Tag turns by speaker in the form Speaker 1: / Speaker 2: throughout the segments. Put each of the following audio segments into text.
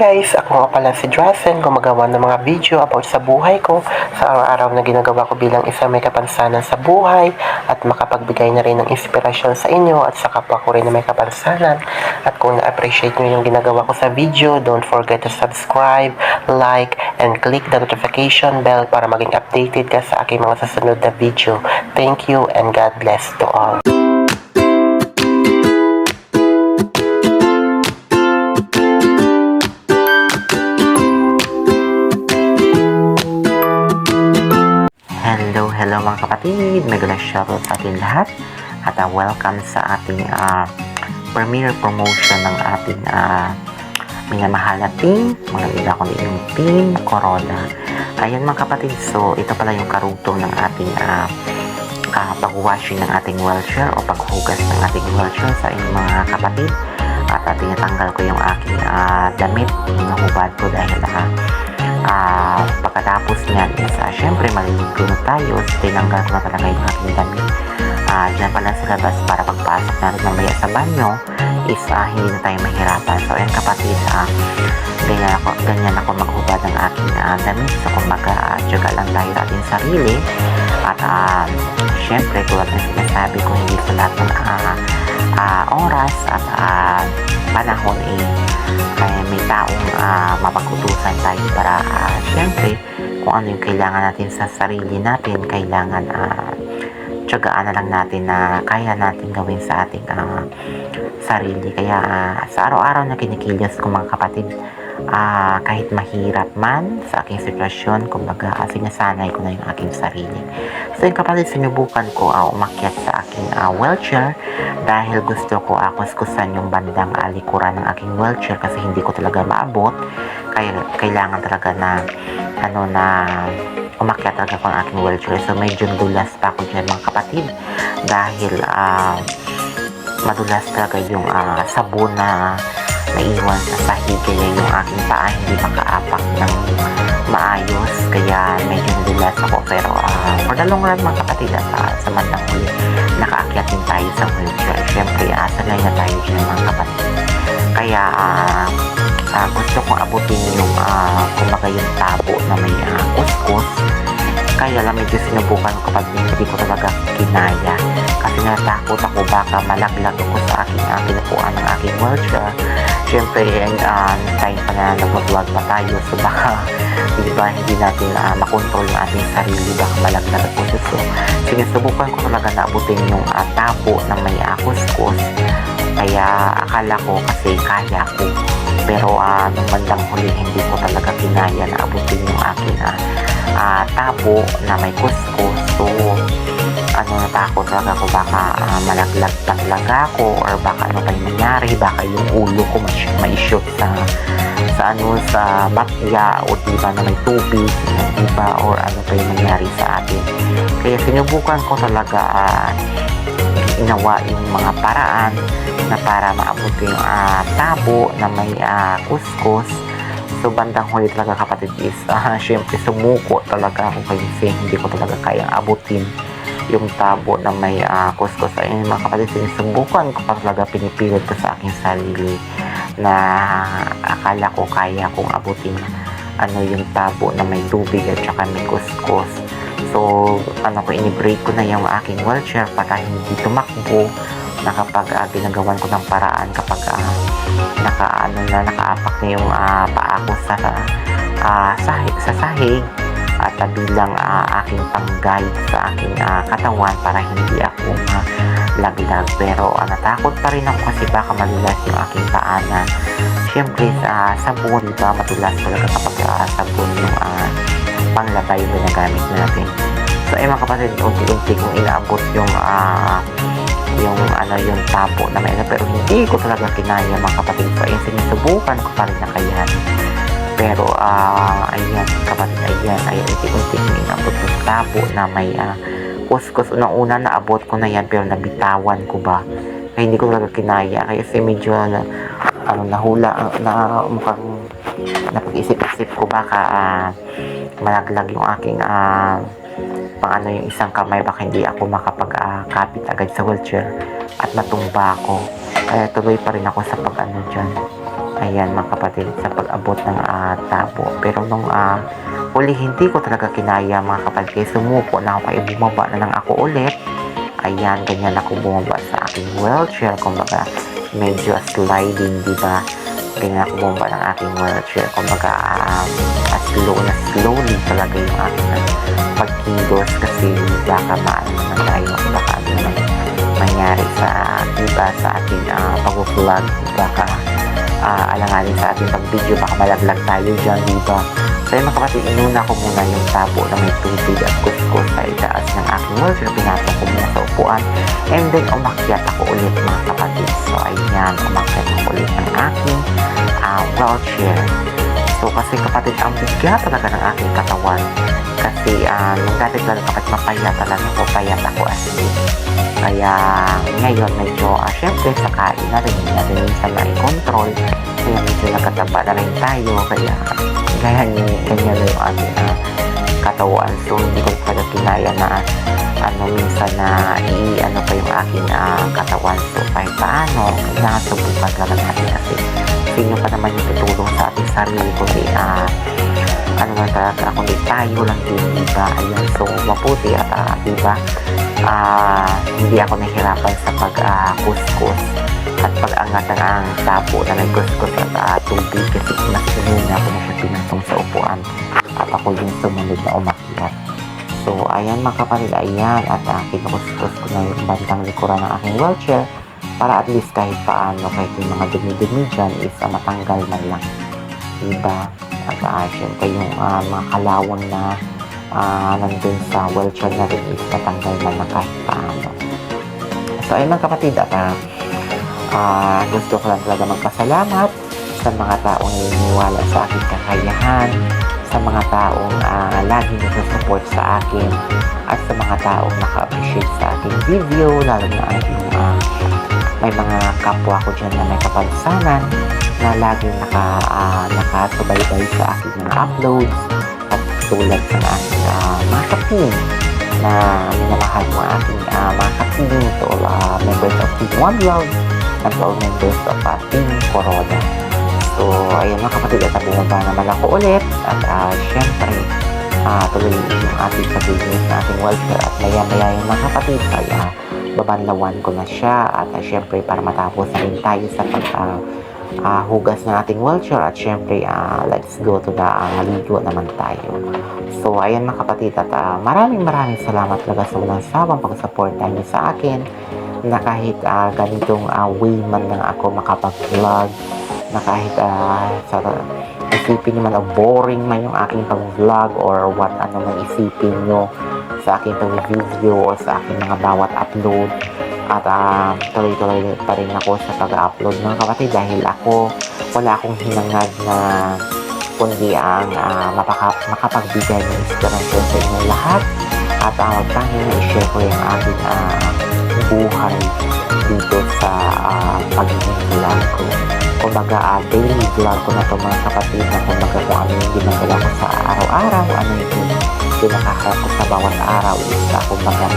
Speaker 1: guys, ako nga pala si Drazen, gumagawa ng mga video about sa buhay ko, sa araw-araw na ginagawa ko bilang isang may kapansanan sa buhay at makapagbigay na rin ng inspirasyon sa inyo at sa kapwa ko rin na may kapansanan. At kung na-appreciate nyo yung ginagawa ko sa video, don't forget to subscribe, like, and click the notification bell para maging updated ka sa aking mga susunod na video. Thank you and God bless to all. Hello mga kapatid, mega shoutout sa ating lahat at welcome sa ating premiere promotion ng ating minamahal na team, mga nila ko yung Team Corona. Ayan mga kapatid, so ito pala yung karugtong ng ating pag-washing ng ating wheelchair o paghugas ng ating wheelchair sa inyong mga kapatid. At tinatanggal ko yung aking damit, hinahubad ko dahil pagkatapos niyan is syempre maliligo na tayo, so tinanggal ko na talaga yung aking damit. Diyan pala sa labas para pagpasok natin mamaya sa banyo is hindi na tayo mahirapan. So ayan kapatid, ganyan ako maghubad ng aking damit. So kumbaga tsaga lang tayo ating sarili at syempre tulad na sinasabi ko, hindi sa lahat ng oras at panahon kaya may taong mapag-utusan tayo para syempre kung ano yung kailangan natin sa sarili natin, kailangan tsagaan na lang natin na kaya natin gawin sa ating sarili. Kaya sa araw-araw na kinikilos ko mga kapatid, kahit mahirap man sa aking sitwasyon, kumbaga sinasanay ko na yung aking sarili. So yung kapatid, sinubukan ko umakyat sa aking wheelchair dahil gusto ko kuskusan yung bandang likuran ng aking wheelchair kasi hindi ko talaga maabot. Kaya kailangan talaga na umakyat talaga ko ang aking wheelchair. So medyo dulas pa ako dyan mga kapatid dahil madulas talaga yung sabon na naiwan sa sahig, kaya yung aking paa hindi makaapak ng maayos, kaya medyo nadulas ako. Pero for the long run mga kapatid, sa bandang huli nakaakyat din tayo sa wheelchair. Syempre sanay na tayo dyan mga kapatid. Kaya gusto kong abutin yung kumbaga yung tabo na may kuskus. Kaya lang medyo sinubukan ko kapag hindi ko talaga kinaya kasi natakot ako baka malaglag ako sa aking pinupuan ng aking wheelchair. Siyempre time pa na nagwagwag pa tayo, so baka diba, hindi natin makontrol yung ating sarili, baka malaglag ako. So sinusubukan ko talaga na abutin yung tabo na may kuskus. Kaya akala ko kasi kaya ko, pero nung bandang huli hindi ko talaga kinaya na abutin yung aking tabo na may kuskus. So natakot talaga ako baka malaglag talaga ako or baka ano pa yung nangyari, baka yung ulo ko ma-shoot sa batya o diba na may tubig, diba, or ano pa yung nangyari sa atin. Kaya sinubukan ko talaga ginawa yung mga paraan na para maabot yung tabo na may kuskus. So bandang huli talaga kapatid is syempre sumuko talaga ako kasi hindi ko talaga kayang abutin yung tabo na may kuskus. Ayun mga kapatid, sinusubukan ko talaga, pinipilit ko sa aking sarili na akala ko kaya kong abutin yung tabo na may tubig at saka may kuskus. So ini-break ko na yung aking wheelchair para hindi tumakbo na kapag ginagawan ko ng paraan kapag nakaapak na yung paa ko sa sahig at bilang aking pang-guide sa aking katawan para hindi ako laglag. Pero natakot pa rin ako kasi baka malulas yung aking paa na syempre sabon, diba, matulas talaga kapag sabon yung panglabay yung ginagamit natin. So mga kapatid, unti-unti kong inaabot yung tabo na may pero hindi ko talaga kinaya mga kapatid. So sinusubukan ko pa rin na kaya. Pero ayan kapatid, ayan unti-unti kong inaabot yung tabo na may kuskus. Unang-una naabot ko na yan pero nabitawan ko ba, kaya hindi ko talaga kinaya. Kasi medyo nahula na mukhang napag-isip-isip ko baka malaglag yung aking yung isang kamay, baka hindi ako makapag-kapit agad sa wheelchair at matumba ako. Kaya tuloy pa rin ako sa dyan. Ayan mga kapatid, sa pag-abot ng tabo. Pero nung huli hindi ko talaga kinaya mga kapatid, kaya sumuko na ako, kaya bumaba na lang ako ulit. Ayan, ganyan ako bumaba sa aking wheelchair. Kumbaga, medyo sliding, di ba? Ganyan ako bumaba ng aking wheelchair. Kumbaga, slowly talaga yung aking pagkilos kasi baka maano naman tayo, baka ano naman mangyari sa iba sa ating pag-vlog, baka alanganin sa ating pag-video, baka malaglag tayo dyan, di ba? So yun mga kapatid, inuna ko muna yung tabo na may tubig at kuskus sa itaas ng aking wheelchair. Pinatong ko muna sa upuan and then umakyat ako ulit mga kapatid. So ayan, umakyat ako ulit ng aking wheelchair. So kasi kapatid, ang bigat talaga ng aking katawan. Kasi nung dati talaga kapatid, mapayat talaga ako, payat ako as in. Kaya ngayon medyo syempre sa kain na rin natin minsan na i-control, kaya medyo nakataba na rin tayo, kaya ganyan na yung ating katawan. So hindi ko talaga kinaya na minsan na i-ano pa yung aking katawan. So kahit paano, kailangan subukan talaga natin kasi sino pa naman yung tutulong sa ating sarili, kundi ano man talaga, kundi tayo lang din, diba? Ayan, so mabuti at diba, hindi ako nahihirapan sa pag-kuskus at pag-angat ng tabo na may kuskus at tubig kasi mas sinuna ako na siya pinatong sa upuan at ako yung sumunod na umakyat. So ayan mga kapatid, ayan, at kinukuskus ko na yung bandang likuran ng aking wheelchair para at least kahit paano, kahit yung mga dumi-dumi dyan is matanggal man lang, diba? At syempre yung mga kalawang na nandun sa wheelchair na rin is natanggal man na kahit paano. So ayun mga kapatid, at gusto ko lang talaga magpasalamat sa mga taong naniniwala sa aking kakayahan, sa mga taong lagi nagsusupport sa akin, at sa mga taong naka-appreciate sa aking video, lalo na yung may mga kapwa ko dyan na may kapansanan na laging nakasubaybay sa aking mga uploads, at tulad ng aking mga kapin na minamahal mo aking mga kapin, to all members of Team One Love and all members of Team Corona. So ayun mga kapatid, at bumaba naman ako ulit at syempre tuloy yung ating pag-release na ating wheelchair at maya yung mga kapatid kaya babanlawan ko na siya at syempre para matapos na rin tayo sa hugas ng ating wheelchair at syempre let's go to the ligo naman tayo. So ayan mga kapatid, at maraming salamat talaga sa walang sawang pag-suporta niyo sa akin na kahit ganitong way man lang ako makapag-vlog, na kahit isipin naman boring man yung aking pag-vlog or what ano man isipin nyo sa aking pag-video or sa aking mga bawat upload, at tuloy-tuloy pa rin ako sa pag-upload mga kapatid dahil wala akong hinangad na kundi ang makapagbigay ng inspirasyon sa inyong lahat at tanging na i-share ko yung aking buhay dito sa pagiging vlog ko. Kumbaga daily vlog ko na ito mga kapatid, na kumbaga kung ano yung ginagawa ko sa araw-araw, ano yung pinakaharap ko sa bawat araw is kumbaga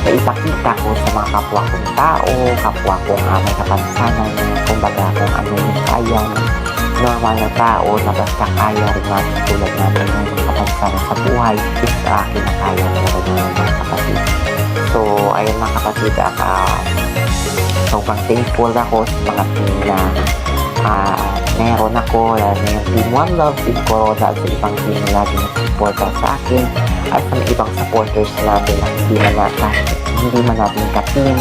Speaker 1: naipakita ko sa mga kapwa kong tao, kapwa kong may kapansanan, kumbaga kung ano yung kaya ng normal na tao na basta kaya rin natin tulad natin ng mga kapansanan sa buhay is kinakaya talaga ng mga kapatid. So ayun mga kapatid, sobrang thankful ako sa mga team na meron ako, lalo na yung Team One Love, Team Corona, at sa ibang team na lagi nag-supporta sa akin, at sa ibang supporters natin na hindi man natin ka-team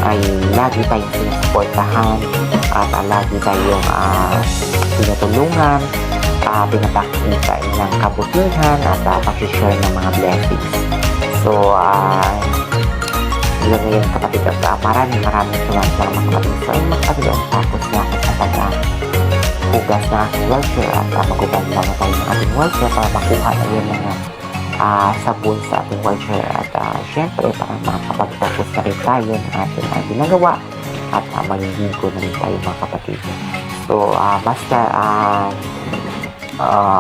Speaker 1: ay lagi tayong sinusuportahan at lagi tayong tinutulungan, pinapakita ng kabutihan at pag-share ng mga blessings. So yun ngayon kapatid, at maraming salamat sa mga kapatid. So ayun mga kapatid, tapos na ako sa pag-hugas na aking wheelchair at magubanda na tayo ng ating wheelchair para makuha na yun mga sabon sa ating wheelchair at syempre para makapag-focus na rin tayo ng ating ginagawa at maliligo na rin tayo mga kapatid. So basta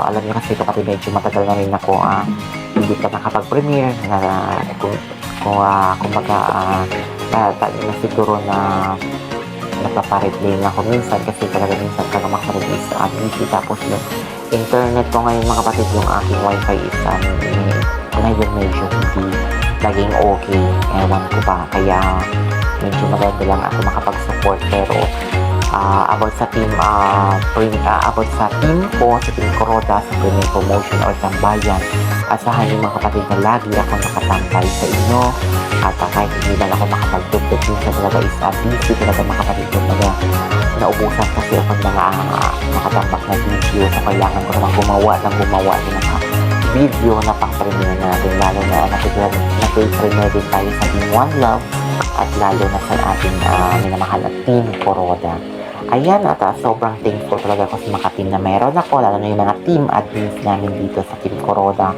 Speaker 1: alam niyo kasi kapatid, medyo matagal na rin ako hindi ka nakapag-premiere kumbaga na siguro na nagpapareply lang ako minsan kasi talaga minsan talaga makareply sa busy. Tapos yung internet ko ngayon mga kapatid, yung aking wifi is ngayon medyo hindi naging okay. Ewan ko ba, kaya medyo maganda lang ako makapag-support. Pero about sa team ko, sa team Kuroda, sa Premier Promotion or Tambayan, asahan niyo mga kapatid na lagi ako nakatambay sa inyo. At kahit hindi na ako makapag-dugtog, minsan talaga is busy talaga mga kapatid, talaga naubusan kasi ako ng mga nakatambak na video. So kailangan ko naman gumawa ng mga video na pang-premiere natin, lalo na nag-premiere din tayo sa Team One Love at lalo na sa ating minamahal na Team Kuroda. Ayan, at sobrang thankful talaga ako sa mga team na meron ako, lalo na yung mga team admins namin dito sa Team Kuroda,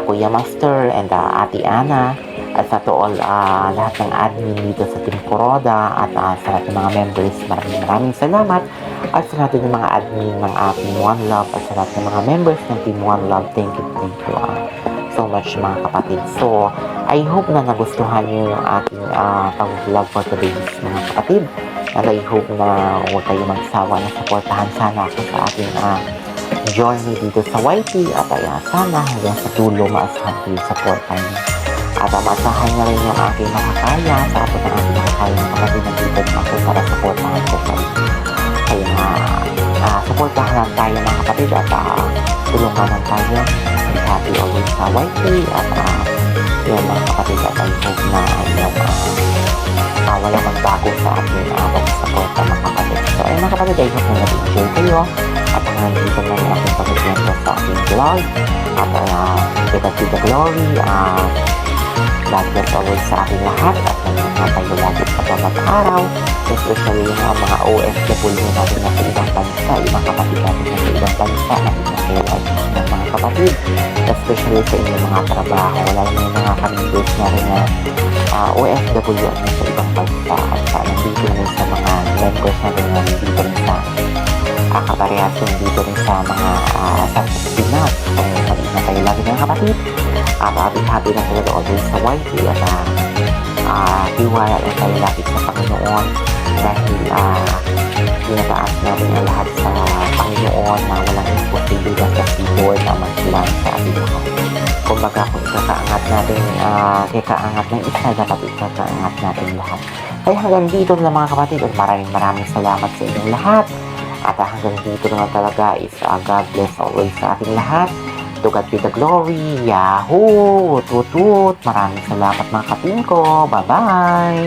Speaker 1: Kuya Master and Ate Ana, at sa to all lahat ng admin dito sa Team Kuroda, at sa lahat ng mga members, maraming salamat. At sa lahat ng mga admin ng Team One Love, at sa lahat ng mga members ng Team One Love, thank you so much mga kapatid. So I hope na nagustuhan nyo yung aking pag-vlog for today mga kapatid. And I hope na huwag kayo magsawa na supportahan sana ako sa aking journey dito sa YT. At sana hanggang sa dulo maasahan ko yung supportan nyo. At maasahan nyo rin yung aking makakaya sa kapag ang aking makakaya ng kapatid na dito ako para supportahan ko kayo. Kaya supportahan lang tayo mga kapatid at tulungan tayo. Be happy always sa YT. At yan mga kapatid, at I hope na walang magbago sa ating pag-support mga kapatid. So ayun mga kapatid, I hope na nag-enjoy kayo. At hanggang dito na yung ating pag-ikwento sa ating vlog. At to the glory. God bless always sa ating lahat. At nagmamahal tayo lagi sa bawat araw. Especially yung mga OFW natin na sa ibang bansa, ibang kapatid natin na sa ibang bansa, ng mga kapatid. Especially sa inyong mga trabaho. Wala na yung mga kamingos na rin na OFW at sa ibang bansa. At nandito rin sa mga members na rin na nandito rin sa kaparehasyon dito rin sa mga sa Pinas. So, mag-ingat tayo lagi mga kapatid. Happy na talaga always sa YT. At tiwala rin tayo lapit sa Panginoon dahil tinataas natin ang lahat sa Panginoon na walang imposibilidad sa keyboard na magsilang sa ating lahat. Kumbaga kung ikakaangat natin kakaangat ng isa, dapat ikakaangat natin lahat. Kaya hanggang dito na mga kapatid, at maraming salamat sa inyong lahat. At hanggang dito na talaga is God bless always sa ating lahat. To God be the glory. Yahoo! Tutut! Maraming salamat mga kapatid ko. Bye-bye!